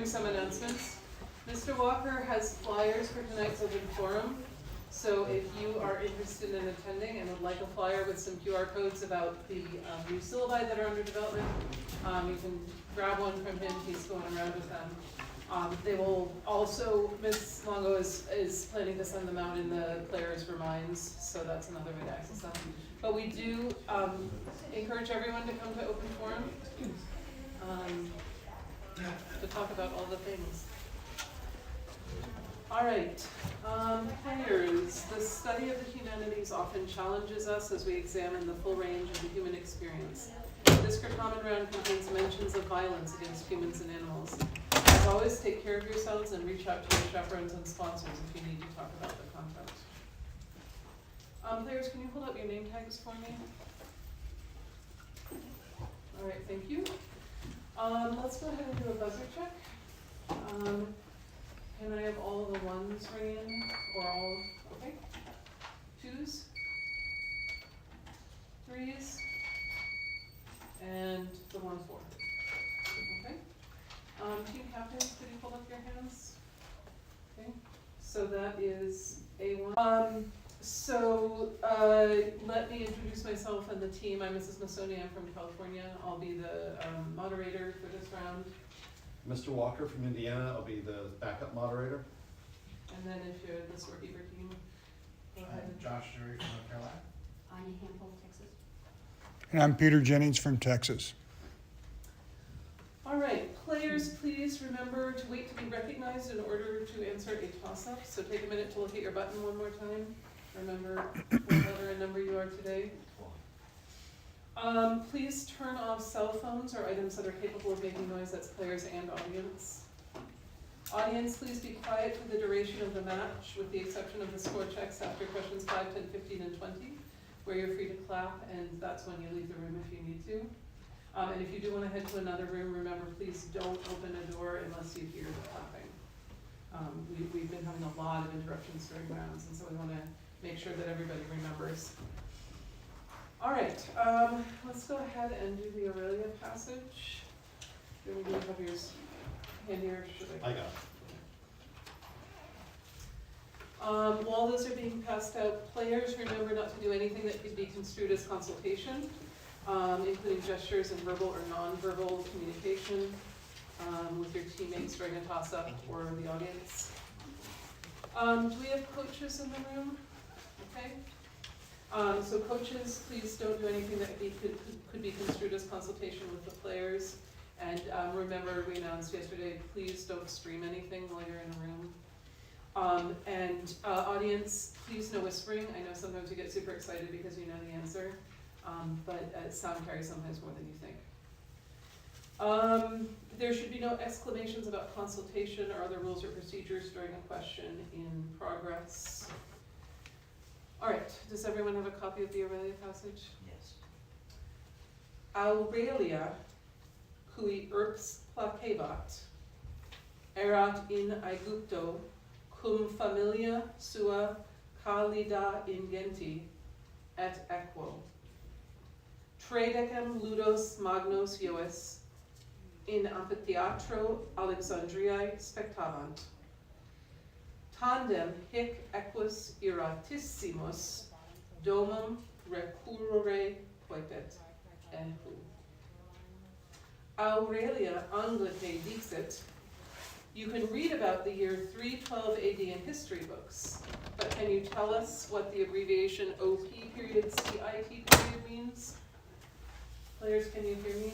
some announcements. Mr. Walker has flyers for tonight's open forum. So if you are interested in attending and would like a flyer with some QR codes about the new syllabi that are under development, you can grab one from him. He's going around with them. They will also, Ms. Longo is planning to send them out in the players' reminds, so that's another way to access them. But we do encourage everyone to come to open forum to talk about all the things. All right, players. The study of the humanities often challenges us as we examine the full range of the human experience. This Certamen round contains mentions of violence against humans and animals. As always, take care of yourselves and reach out to your chaperones and sponsors if you need to talk about the content. Players, can you hold up your name tags for me? All right, thank you. Let's go ahead and do a buzzer check. Can I have all the ones ring in, or all, okay? 2s, 3s, and the 1 4. Okay? Team captains, could you hold up your hands? Okay, so that is A1. Let me introduce myself and the team. I'm Mrs. Masoni, I'm from California. I'll be the moderator for this round. Mr. Walker from Indiana, I'll be the backup moderator. And then if you're the scorekeeper team, go ahead. I'm Josh Drury from North Carolina. Anya Hampel, Texas. And I'm Peter Jennings from Texas. All right, players, please remember to wait to be recognized in order to answer a toss-up. So take a minute to look at your button one more time. Remember what letter and number you are today. Please turn off cell phones or items that are capable of making noise. That's players and audience. Audience, please be quiet for the duration of the match, with the exception of the score checks after questions 5, 10, 15, and 20, where you're free to clap, and that's when you leave the room if you need to. And if you do want to head to another room, remember, please don't open a door unless you hear the clapping. We've been having a lot of interruptions during rounds, and so we want to make sure that everybody remembers. All right, let's go ahead and do the Aurelia passage. Do we have yours handy, or should I? I got it. While those are being passed out, players, remember not to do anything that could be construed as consultation, including gestures and verbal or non-verbal communication with your teammates during a toss-up or the audience. Do we have coaches in the room? Okay. So coaches, please don't do anything that could be construed as consultation with the players. And remember, we announced yesterday, please don't stream anything while you're in a room. Audience, please no whispering. I know sometimes you get super excited because you know the answer, but sound carries sometimes more than you think. There should be no exclamations about consultation or other rules or procedures during a question in progress. All right, does everyone have a copy of the Aurelia passage? Yes. Aurelia, cui urbs placebat, erat in Aegypto, cum familia sua calida ingenti, et equo. Tredecem ludos magnos ioes, in amphitheatro Alexandriae spectavant. Tandem hic equus iratissimus domum recurrere poetet enhu. Aurelia Anglicae dixit. You can read about the year 312 AD in history books, but can you tell us what the abbreviation OP period CIT period means? Players, can you hear me?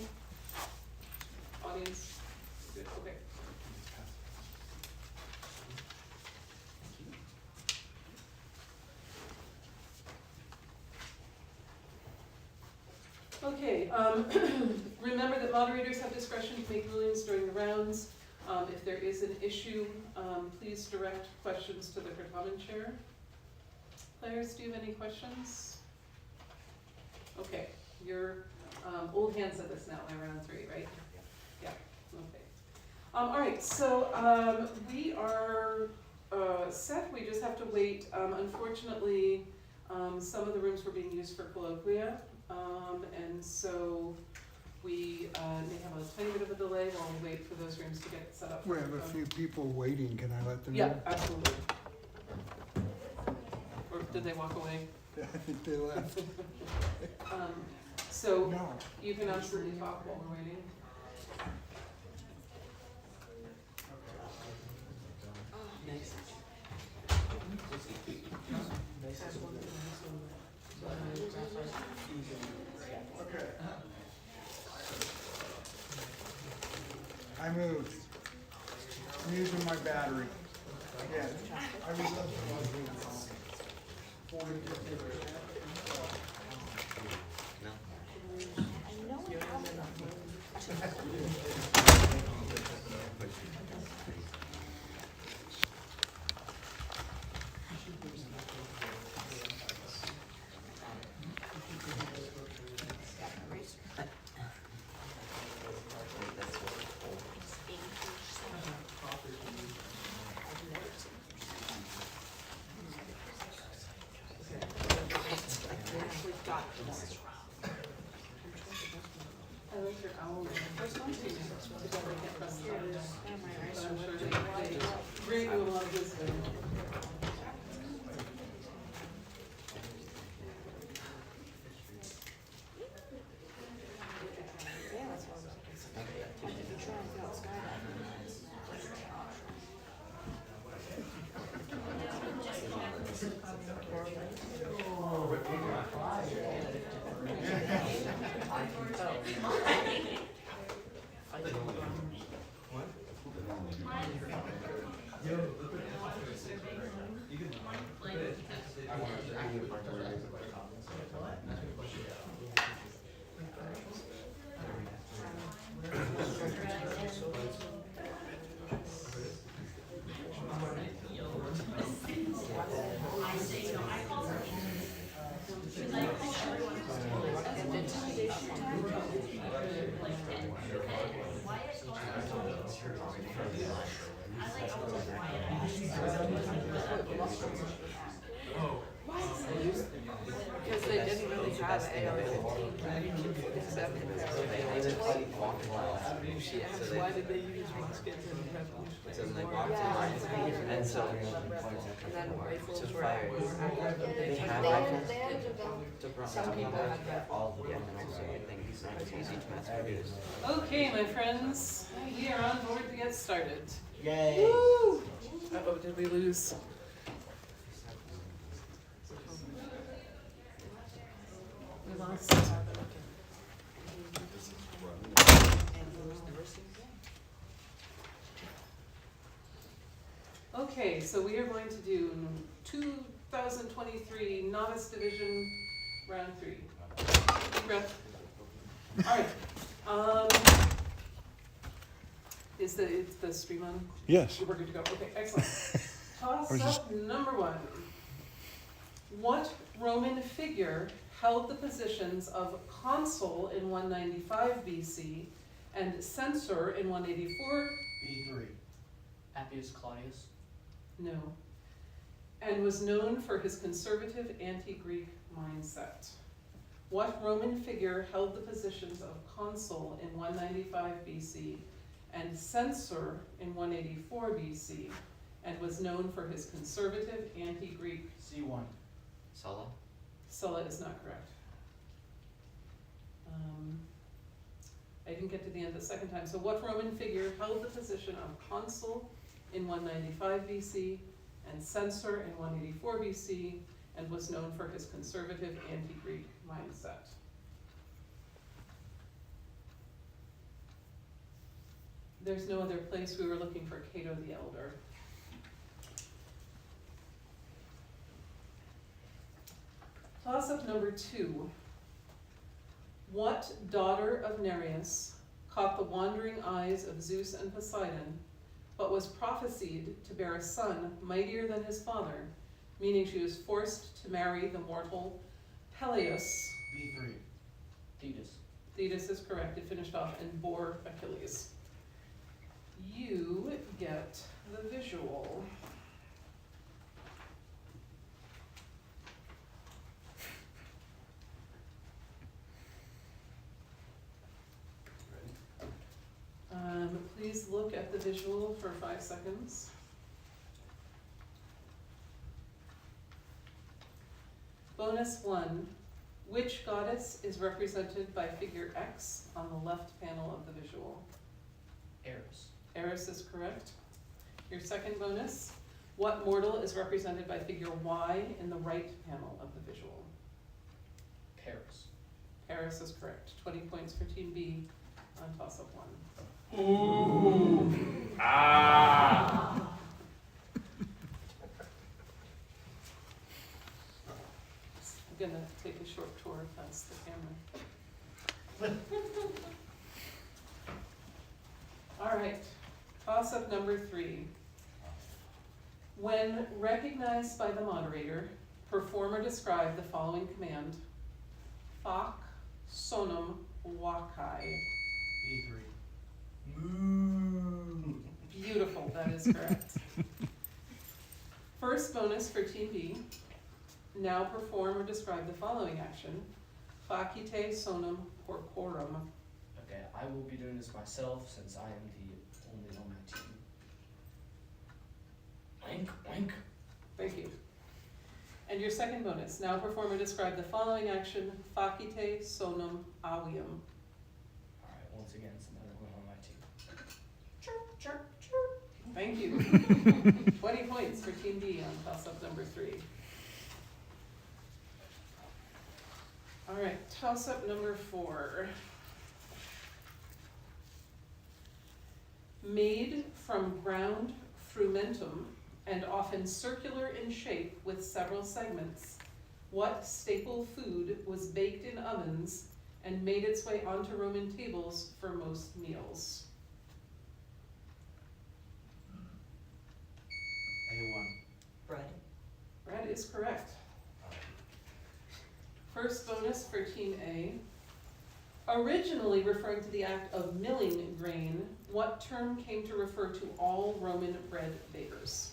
Audience? Good, okay. Okay, remember that moderators have discretion to make rulings during the rounds. If there is an issue, please direct questions to the Certamen chair. Players, do you have any questions? Okay, you're old hands at this now, by round 3, right? Yeah, okay. All right, so we are set. We just have to wait. Unfortunately, some of the rooms were being used for colloquia, and so We may have a tiny bit of a delay while we wait for those rooms to get set up. We have a few people waiting. Can I let them Yeah, know? absolutely. Or did they walk away? I think they left. So No. you can absolutely talk while we're waiting. Okay. I moved. I'm using my battery. Yeah. I was up to like 40, 50%. I like your owl. First one, too. Together, they can't press the button. But I'm sure they bring you a lot of wisdom. Because they didn't really have AR-15 except she asked, why did they use muskets in the Revolutionary War? And so, And then rifles to were fire. more accurate. They had rifles. Some people had all of them, and also I think it's not as easy to mass produce. Okay, my friends, we are on board to get started. Yay! Woo! Uh-oh, did we lose? We lost. Okay, so we are going to do 2023 Novice Division Round 3. Deep breath. All right. Is the stream on? Yes. We're good to go. Okay, excellent. Toss was just- up number 1. What Roman figure held the positions of consul in 195 BC and censor in 184? B3. Appius Claudius. No. And was known for his conservative anti-Greek mindset. What Roman figure held the positions of consul in 195 BC and censor in 184 BC and was known for his conservative anti-Greek? C1. Sulla. Sulla is not correct. I didn't get to the end the second time. So what Roman figure held the position of consul in 195 BC and censor in 184 BC and was known for his conservative anti-Greek mindset? There's no other place. We were looking for Cato the Elder. Toss-up number 2. What daughter of Nereus caught the wandering eyes of Zeus and Poseidon, but was prophesied to bear a son mightier than his father, meaning she was forced to marry the mortal Peleus? B3. Thetis. Thetis is correct. It finished off and bore Achilles. You get the visual. look at the visual for 5 seconds. Bonus 1. Which goddess is represented by figure X on the left panel of the visual? Eris. Eris is correct. Your second bonus. What mortal is represented by figure Y in the right panel of the visual? Paris. Paris is correct. 20 points for Team B on toss-up 1. Ooh. Ah. I'm gonna take a short tour past the camera. All right, toss-up number 3. When recognized by the moderator, perform or describe the following command. Fac sonum wakai. B3. Moo. Beautiful, that is correct. First bonus for Team B. Now perform or describe the following action. Facite sonum porcorum. Okay, I will be doing this myself since I am the only on my team. Wink, wink. Thank you. And your second bonus. Now perform or describe the following action. Facite sonum avium. Alright, once again, it's another one on my team. Chirp, chirp, chirp. Thank you. 20 points for Team B on toss-up number 3. All right, toss-up number 4. Made from ground frumentum and often circular in shape with several segments, what staple food was baked in ovens and made its way onto Roman tables for most meals? A1. Bread. Bread is correct. First bonus for Team A. Originally referring to the act of milling grain, what term came to refer to all Roman bread bakers?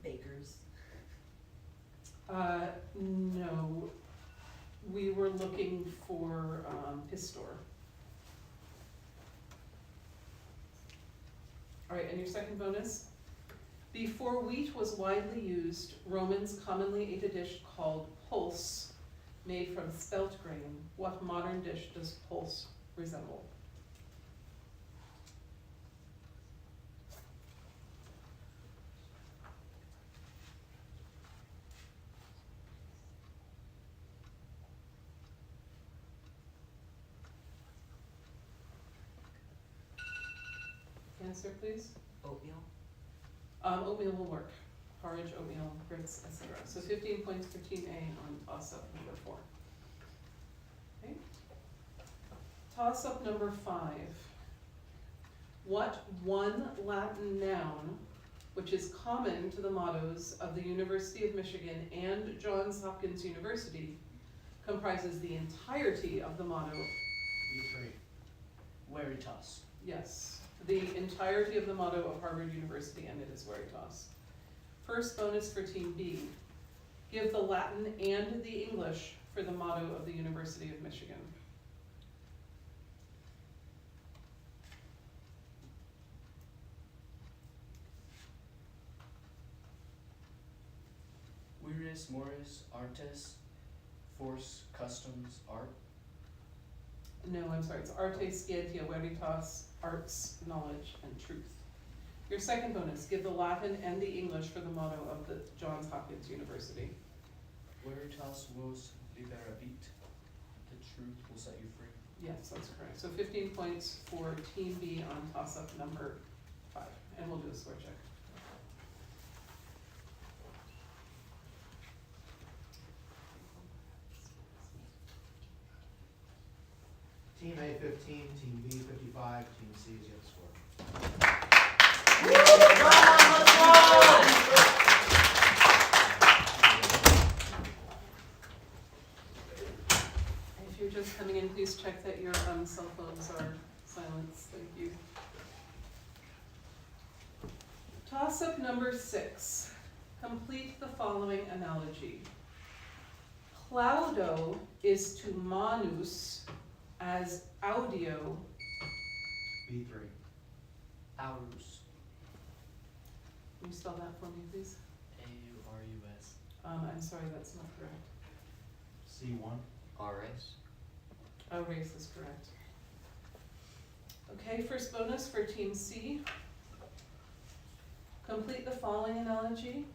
Bakers. No. We were looking for pistor. All right, and your second bonus? Before wheat was widely used, Romans commonly ate a dish called pulse, made from spelt grain. What modern dish does pulse resemble? Answer, please. Oatmeal. Oatmeal will work. Porridge, oatmeal, grits, etc. So 15 points for Team A on toss-up number 4. Okay. Toss-up number 5. What one Latin noun, which is common to the mottos of the University of Michigan and Johns Hopkins University, comprises the entirety of the motto? B3. Veritas. Yes. The entirety of the motto of Harvard University, and it is Veritas. First bonus for Team B. Give the Latin and the English for the motto of the University of Michigan. Viris Moris Artes Force Customs Art. No, I'm sorry, it's Arte Scientia Veritas, arts, knowledge, and truth. Your second bonus, give the Latin and the English for the motto of the Johns Hopkins University. Veritas vos liberabit. The truth will set you free. Yes, that's correct. So 15 points for Team B on toss-up number 5. And we'll do a score check. Team A 15, Team B 55, Team C is yet to score. If you're just coming in, please check that your cell phones are silenced. Thank you. Toss-up number 6. Complete the following analogy. Plaudo is to manus as audio. B3. Aurus. Can you spell that for me, please? A-U-R-U-S. I'm sorry, that's not correct. C1. Aures. Race is correct. Okay, first bonus for team C. Complete the following analogy.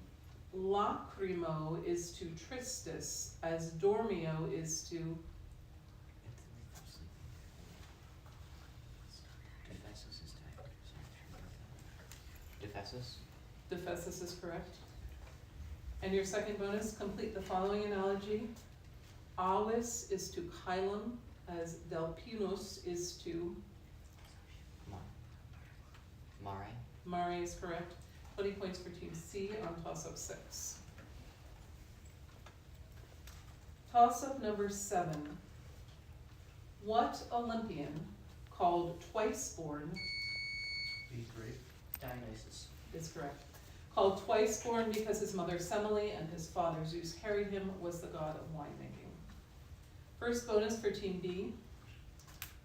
Lacrimo is to tristis as dormio is to. Defesus. Defesus is correct. And your second bonus, complete the following analogy. Avis is to chylum as delpinus is to. Mare. Mare is correct. 20 points for team C on toss-up 6. Toss-up number 7. What Olympian called twice-born B3. Dionysus. is correct. Called twice-born because his mother Semele and his father Zeus carried him was the god of winemaking. First bonus for team B.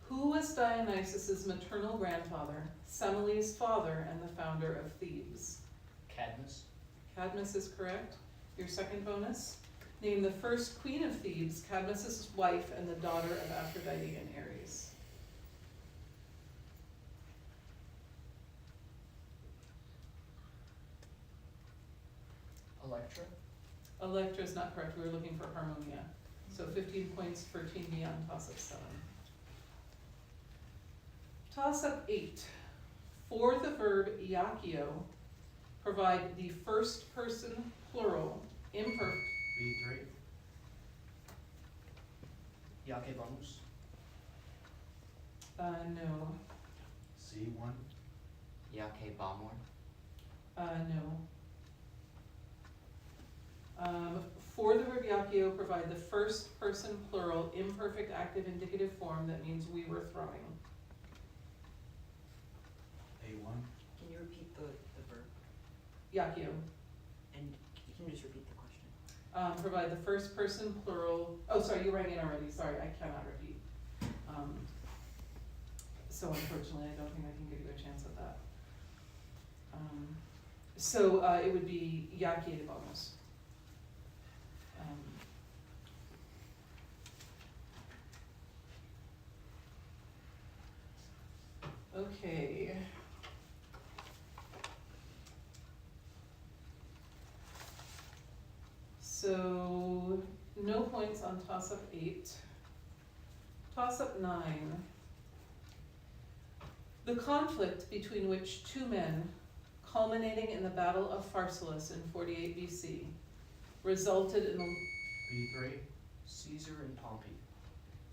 Who was Dionysus's maternal grandfather, Semele's father, and the founder of Thebes? Cadmus. Cadmus is correct. Your second bonus. Name the first queen of Thebes, Cadmus's wife and the daughter of Aphrodite and Ares. Electra. Electra is not correct. We were looking for Harmonia. So 15 points for team B on toss-up 7. Toss-up 8. For the verb iachio, provide the first person plural imperfect. B3. Iakebanus. No. C1. Yake Bamor. No. For the verb iachio, provide the first person plural imperfect active indicative form that means we were throwing. A1. Can you repeat the verb? Iachio. And can you just repeat the question? Provide the first person plural, oh, sorry, you rang in already, sorry, I cannot repeat. So unfortunately, I don't think I can give you a chance at that. It would be Yaki de bonus. Okay. So, no points on toss-up 8. Toss-up 9. The conflict between which two men, culminating in the Battle of Pharsalus in 48 BC, resulted in the... B3. Caesar and Pompey.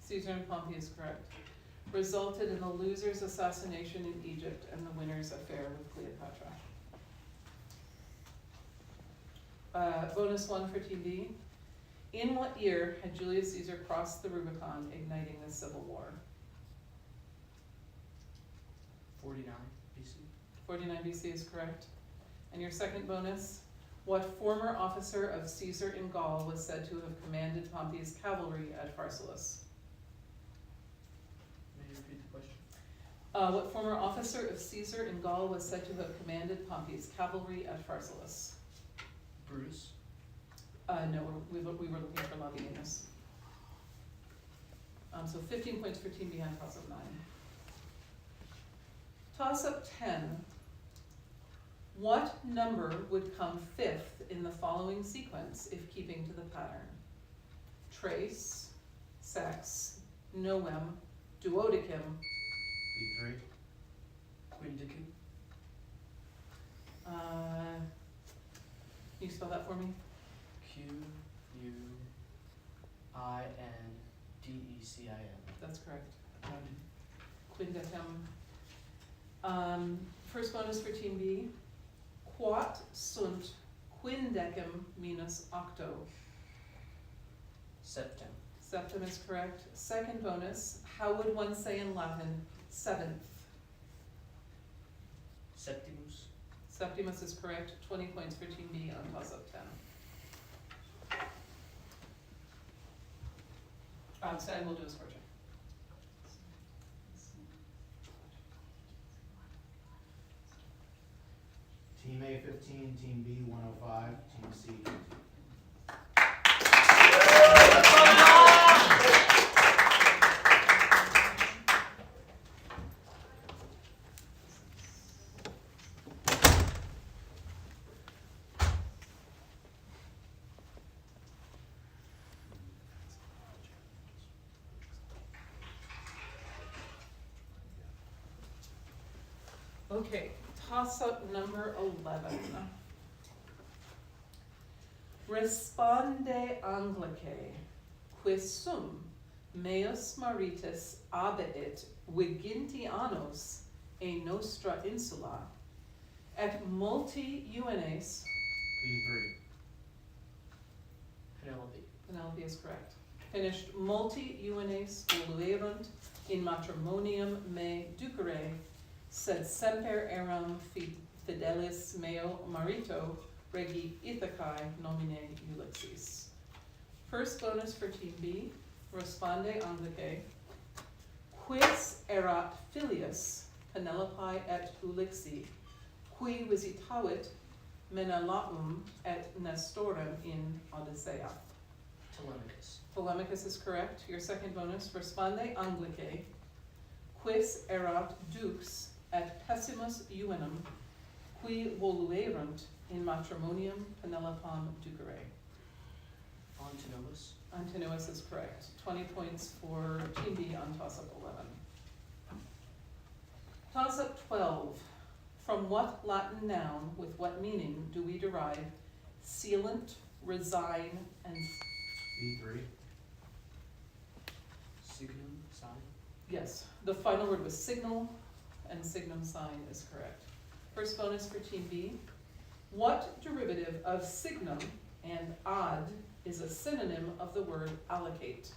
Caesar and Pompey is correct. Resulted in the loser's assassination in Egypt and the winner's affair with Cleopatra. Bonus 1 for team B. In what year had Julius Caesar crossed the Rubicon, igniting the Civil War? 49 BC. 49 BC is correct. And your second bonus, what former officer of Caesar in Gaul was said to have commanded Pompey's cavalry at Pharsalus? May you repeat the question? What former officer of Caesar in Gaul was said to have commanded Pompey's cavalry at Pharsalus? Brutus. No, we were looking for Labienus. So 15 points for team behind toss-up 9. Toss-up 10. What number would come 5th in the following sequence if keeping to the pattern? Trace, sex, noem, duodecim. B3. Quindicum. Can you spell that for me? Quindecim. That's correct. Quindecim. First bonus for team B. Quat sunt quindecim minus octo. Septem. Septem is correct. Second bonus, how would one say in Latin 7th? Septimus. Septimus is correct, 20 points for Team B on toss-up 10. So and we'll do a score check. Team A 15, Team B 105, Team C 20. Okay, toss-up number 11. Responde Anglicae, quis sum meus maritis abeit vigintianos e nostra insula, et multi juvenes. B3. Penelope. Penelope is correct. Finished multi juvenes voluerunt in matrimonium me ducere, sed semper eram fidelis meo marito regi Ithacae nomine Ulysses. First bonus for Team B, Responde Anglicae. Quis erat filius Penelopae et Ulixi, qui visitavit Menelaum et Nestorem in Odyssea. Telemachus. Telemachus is correct. Your second bonus, Responde Anglicae. Quis erat dux et pessimus juvenum, qui voluerunt in matrimonium Penelopam ducere. Antinous. Antinous is correct. 20 points for Team B on toss-up 11. Toss-up 12. From what Latin noun with what meaning do we derive sealant, resign, and... B3. Signum. Sign. Yes, the final word was signal, and signum sign is correct. First bonus for Team B. What derivative of signum and ad is a synonym of the word allocate?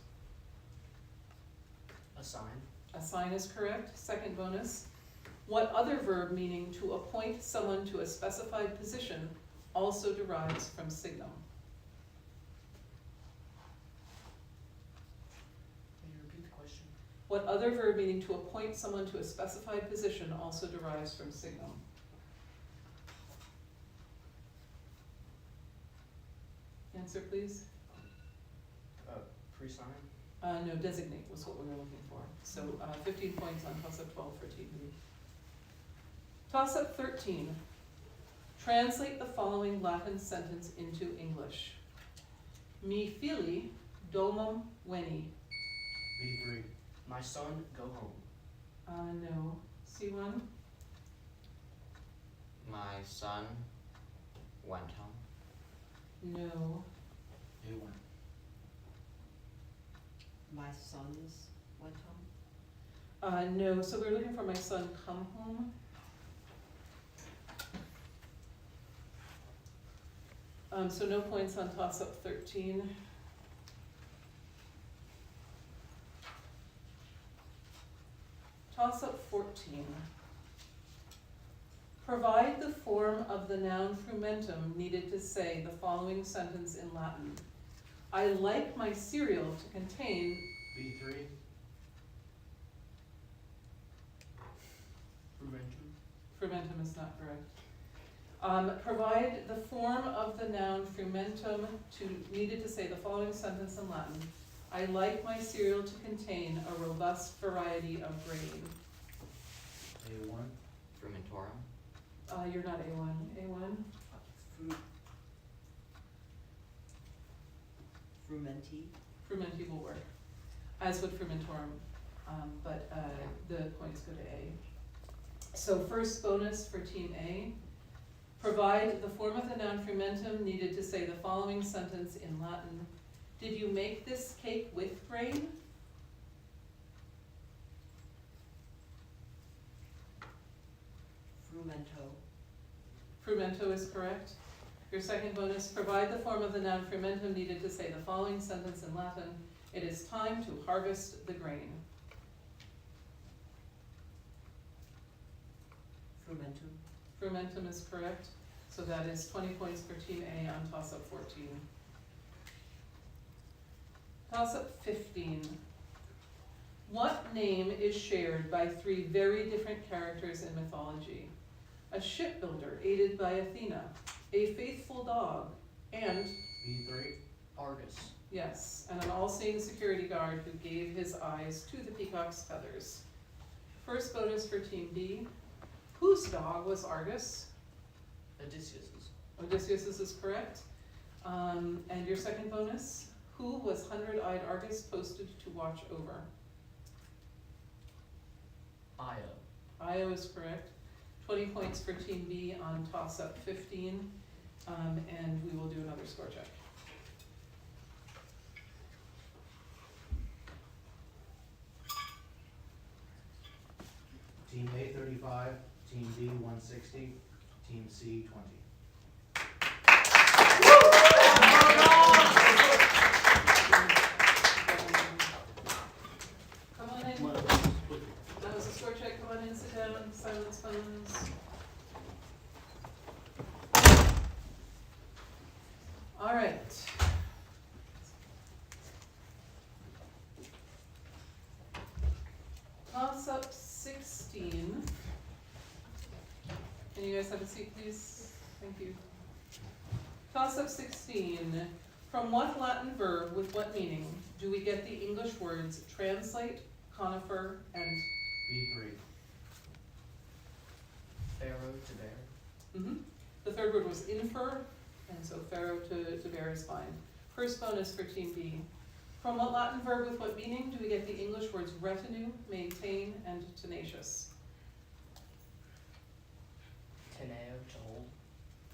Assign. Assign is correct. Second bonus. What other verb meaning to appoint someone to a specified position also derives from signum? Can you repeat the question? What other verb meaning to appoint someone to a specified position also derives from signum? Answer, please. Pre-sign. No, designate was what we were looking for. So 15 points on toss-up 12 for Team B. Toss-up 13. Translate the following Latin sentence into English. Mi fili domum veni. B3. My son, go home. No. C1? My son went home. No. Who went? My sons went home. No. So we're looking for my son come home. So no points on toss-up 13. Toss-up 14. Provide the form of the noun frumentum needed to say the following sentence in Latin. I like my cereal to contain... B3. Frumentum. Frumentum is not correct. Provide the form of the noun frumentum needed to say the following sentence in Latin. I like my cereal to contain a robust variety of grain. A1. Frumentorum. You're not A1. A1? Frumenti. Frumenti will work, as would frumentorum, but the points go to A. So first bonus for Team A. Provide the form of the noun frumentum needed to say the following sentence in Latin. Did you make this cake with grain? Frumento. Frumento is correct. Your second bonus, provide the form of the noun frumentum needed to say the following sentence in Latin. It is time to harvest the grain. Frumentum. Frumentum is correct, so that is 20 points for Team A on toss-up 14. Toss-up 15. What name is shared by three very different characters in mythology? A shipbuilder aided by Athena, a faithful dog, and, B3. Argus. yes, and an all-seeing security guard who gave his eyes to the peacock's feathers. First bonus for Team B. Whose dog was Argus? Odysseus's. Odysseus is correct. And your second bonus, who was hundred-eyed Argus posted to watch over? Io. Io is correct. 20 points for Team B on toss-up 15, and we will do another score check. Team A 35, Team B 160, Team C 20. Come on in. That was a score check. Come on in, sit down, silence phones. All right. Toss-up 16. Can you guys have a seat, please? Thank you. Toss-up 16. From what Latin verb with what meaning do we get the English words translate, conifer, and... B3. Pharaoh to bear. The third word was infer, and so pharaoh to bear is fine. First bonus for Team B. From what Latin verb with what meaning do we get the English words retinue, maintain, and tenacious? Teneo to hold.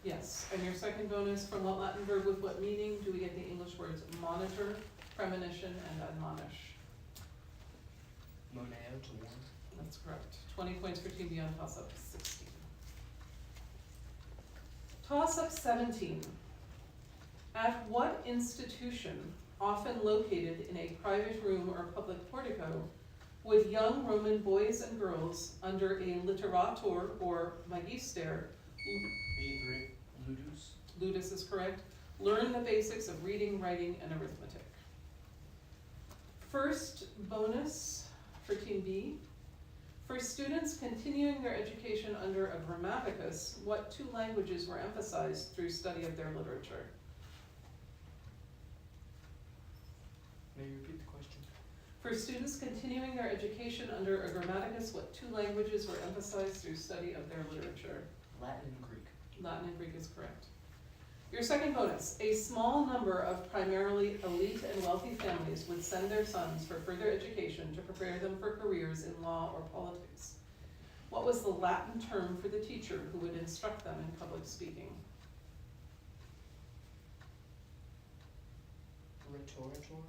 Yes, and your second bonus, from what Latin verb with what meaning do we get the English words monitor, premonition, and admonish? Moneo to warn. That's correct. 20 points for Team B on toss-up 16. Toss-up 17. At what institution, often located in a private room or public portico, would young Roman boys and girls under a literator or magister, B3. Ludus. Ludus is correct, learn the basics of reading, writing, and arithmetic? First bonus for Team B. For students continuing their education under a grammaticus, what two languages were emphasized through study of their literature? May you repeat the question? For students continuing their education under a grammaticus, what two languages were emphasized through study of their literature? Latin and Greek. Latin and Greek is correct. Your second bonus, a small number of primarily elite and wealthy families would send their sons for further education to prepare them for careers in law or politics. What was the Latin term for the teacher who would instruct them in public speaking? Rhetoritor.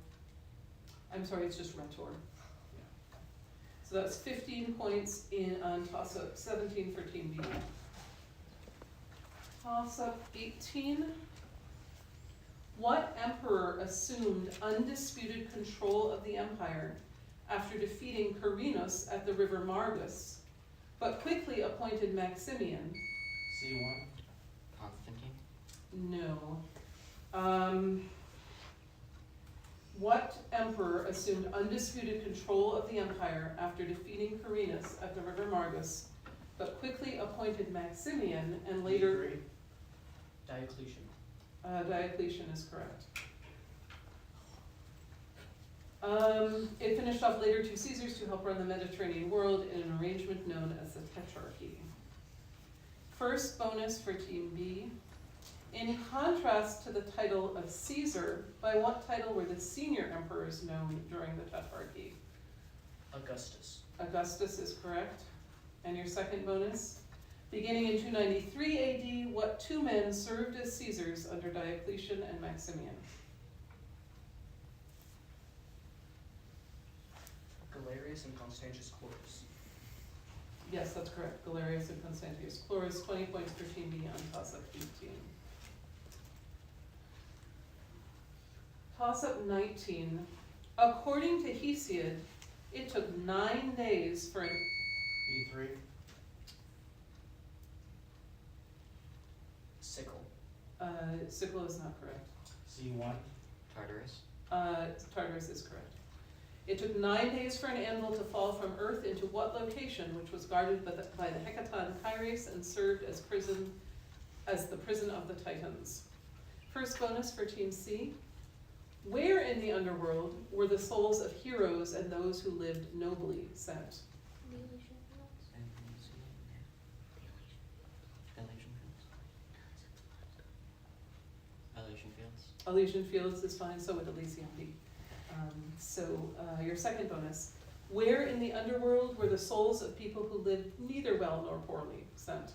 I'm sorry, it's just rhetor. So that's 15 points on toss-up 17 for Team B. Toss-up 18. What emperor assumed undisputed control of the empire after defeating Quirinus at the river Margus, but quickly appointed Maximian? C1. Constantine. No. What emperor assumed undisputed control of the empire after defeating Quirinus at the river Margus, but quickly appointed Maximian and later... B3. Diocletian. Diocletian is correct. It finished off later two Caesars to help run the Mediterranean world in an arrangement known as the Tetrarchy. First bonus for Team B. In contrast to the title of Caesar, by what title were the senior emperors known during the Tetrarchy? Augustus. Augustus is correct. And your second bonus? Beginning in 293 AD, what two men served as Caesars under Diocletian and Maximian? Galerius and Constantius Chlorus. Yes, that's correct. Galerius and Constantius Chlorus, 20 points for Team B on toss-up 18. Toss-up 19. According to Hesiod, it took 9 days for an... B3. Siglo is not correct. C1, Tartarus. Tartarus is correct. It took 9 days for an anvil to fall from Earth into what location, which was guarded by the Hecaton Kyres and served as the prison of the Titans. First bonus for Team C. Where in the underworld were the souls of heroes and those who lived nobly sent? Elysian Fields. Elysian Fields is fine, so would Elysium be. Your second bonus. Where in the underworld were the souls of people who lived neither well nor poorly sent?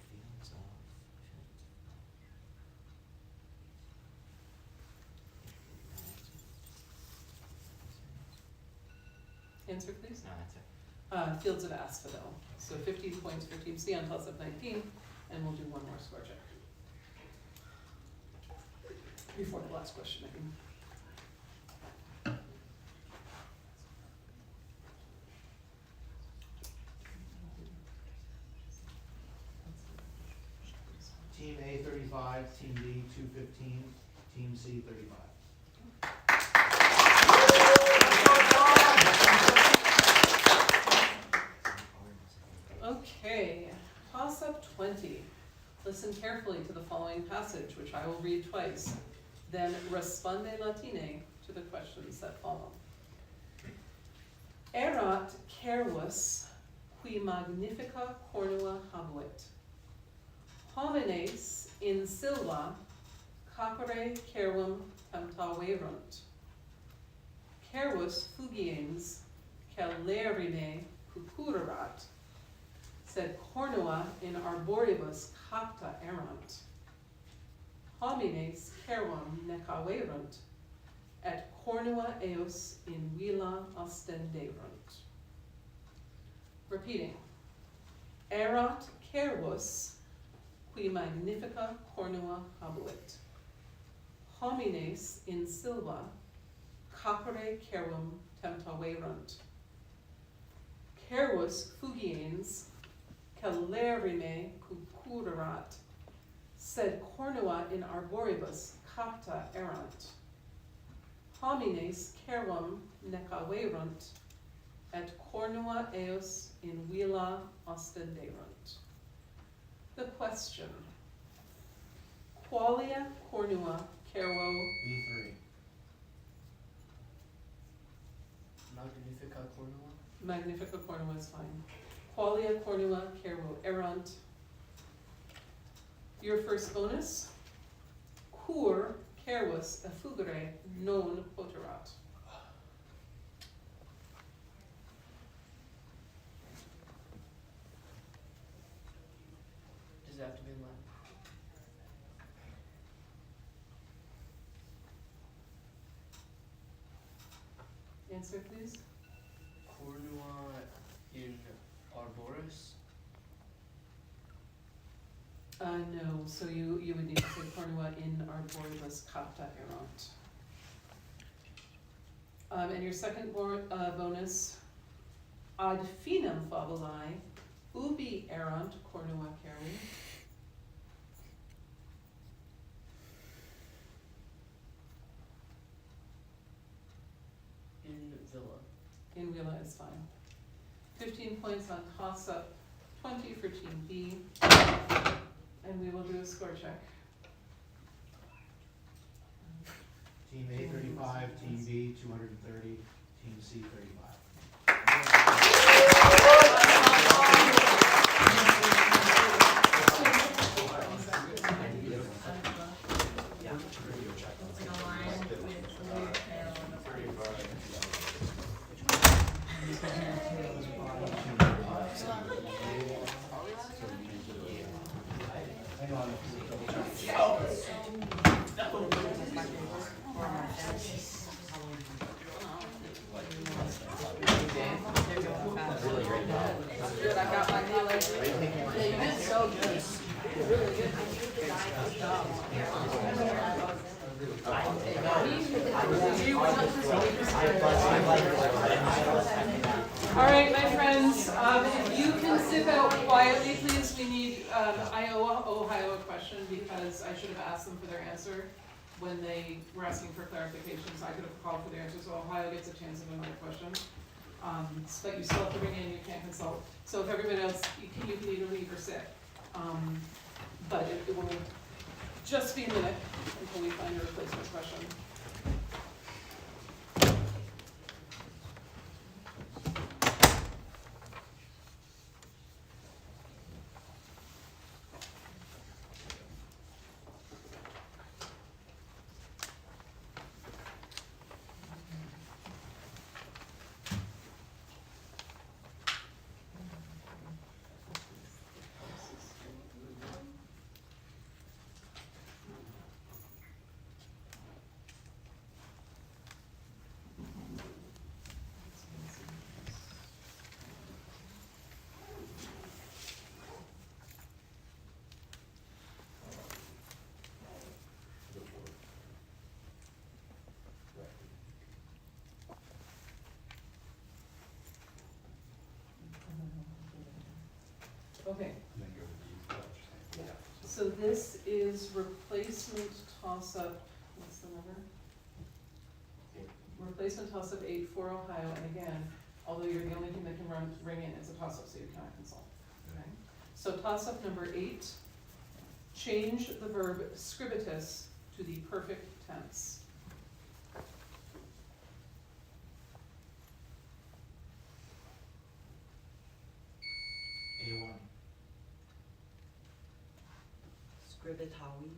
Fields of. Answer, please. No, that's it. Fields of Asphodel. So 15 points for Team C on toss of 19, and we'll do one more score check. Before the last question, I mean. Team A 35, Team B 215, Team C 35. Okay, toss up 20. Listen carefully to the following passage, which I will read twice. Then responde latine to the questions that follow. Erat cervus qui magnifica cornua habuit. Homines in silva capere cervum temptaverunt. Cervus fugiens celerime cucurerat, sed cornua in arboribus capta erant. Homines cervum necaverunt, et cornua eos in villa ostenderunt. Repeating. Erat cervus qui magnifica cornua habuit. Homines in silva capere cervum temptaverunt. Cervus fugiens celerime cucurerat, sed cornua in arboribus capta erant. Homines cervum necaverunt, et cornua eos in villa ostenderunt. The question. Qualia cornua cervo B3. Magnifica cornua. magnifica cornua is fine. Qualia cornua cervo erant. Your first bonus. Cur cervus effugere non poterat. Does it have to be in Latin? Answer, please. Cornua in arboris. No, so you would need to say cornua in arboribus capta erant. And your second bonus, ad finem fabulae, ubi erant cornua cervi. In villa. In villa is fine. 15 points on toss-up, 20 for Team B, and we will do a score check. Team A 35, Team B 230, Team C 35. Hang on. Good, I got my knowledge. Yeah, you did so good. Really good. You want to All right, my friends, if you can sip out quietly, please. We need, I owe Ohio a question because I should have asked them for their answer when they were asking for clarifications. I could have called for their answer, so Ohio gets a chance of another question. But you still have to bring in, you can't consult. So if everybody else, you can either leave or sit. But it will just be a minute until we find a replacement question. Okay. So this is replacement toss-up, what's the number? Replacement toss-up 8 for Ohio, and again, although you're the only thing that can ring in, it's a toss-up, so you cannot consult. Okay. So toss-up number 8, change the verb scribitus to the perfect tense. A1. Scribitawi.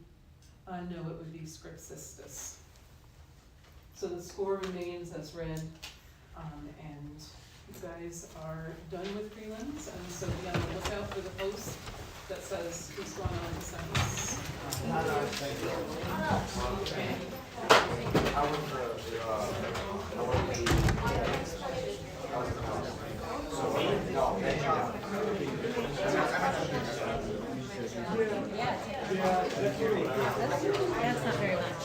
No, it would be scripsistus. So the score remains as read, and you guys are done with prelims, and so be on the lookout for the post that says who's going on the sentence. Okay. That's not very much.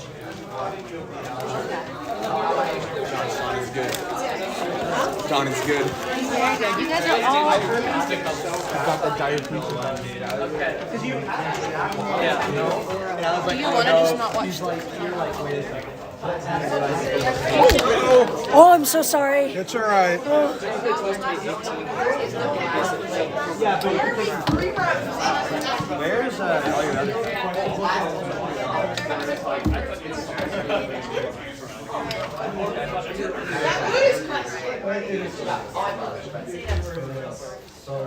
John is good. John is good. Very good. You guys are all. Got the diabetes on me. Because you Do you want to just not watch? Oh, I'm so sorry. It's all right. Where's all your other?